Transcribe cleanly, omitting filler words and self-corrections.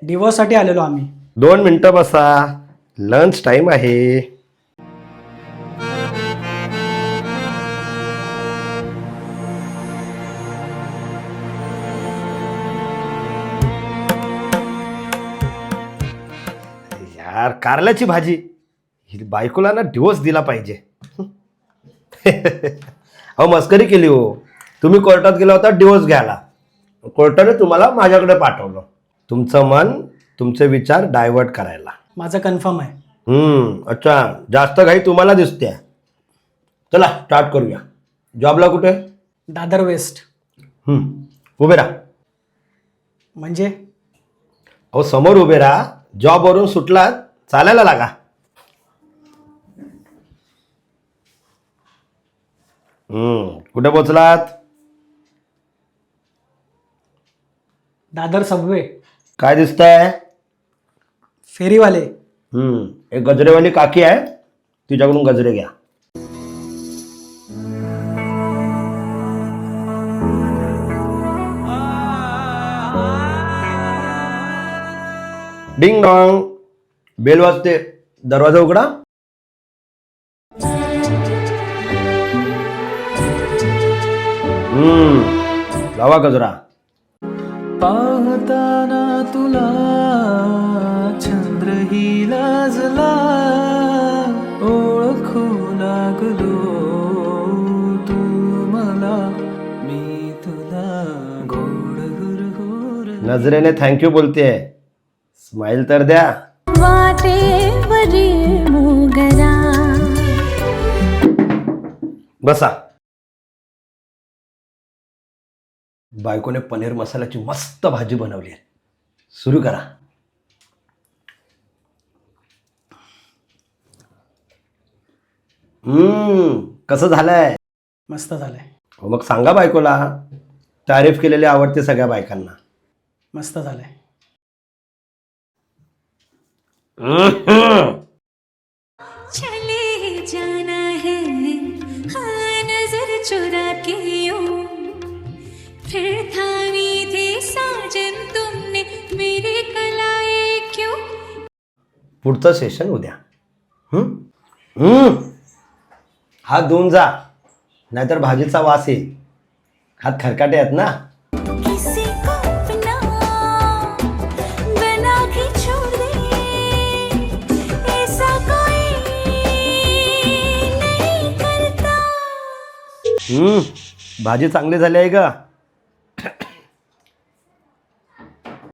डिवोर्ससाठी आलेलो आम्ही. 2 मिनिटं बसा, लंच टाइम आहे. यार कारल्याची भाजी, ही बायकोला ना डिवोर्स दिला पाहिजे. अहो मस्करी केली हो. तुम्ही कोर्टात गेला होता डिवोर्स घ्यायला, कोर्टाने तुम्हाला माझ्याकडे पाठवलं, तुमचं मन तुमचे विचार डायव्हर्ट करायला. माझं कन्फर्म आहे. अच्छा, जास्त घाई तुम्हाला दिसते. चला स्टार्ट करूया. जॉबला कुठे? दादर वेस्ट. उभे राहा. म्हणजे अहो समोर उभे राहा. जॉबवरून सुटलात, चालायला लागा. कुठे पोचलात? दादर सबवे. काय दिसतंय? फेरीवाले. एक गजरेवाली काकी आहे, तिच्याकडून गजरे घ्या. डिंग डॉंग, बेल वाजते, दरवाजा उघडा. लावा गजरा. पाहताना तुला चंद्रही लाजला, ओळखू लागलो तू मला, मी तुला गोड हुरहुर. नजरेने थँक्यू बोलतेय, स्माइल तर द्या. वाटेवरी मोगरा. बसा. बायकोने पनीर मसाल्याची मस्त भाजी बनवली आहे, सुरू करा. कसं झालंय? मस्त झालंय. हो मग सांगा बायकोला, तारीफ केलेली आवडते सगळ्या बायकांना. मस्त झालंय. चले जाना है हाँ नजर चुरा के यूं, फिर थामी थी साजन तुमने मेरे कलाए क्यों. पुढचं सेशन उद्या. हात धुवून जा, नाहीतर भाजीचा वास येईल. हात खरकाटे आहेत ना. किसी को अपना बना के छोड़ दे, ऐसा कोई नहीं करता. भाजी चांगली झाली आहे का?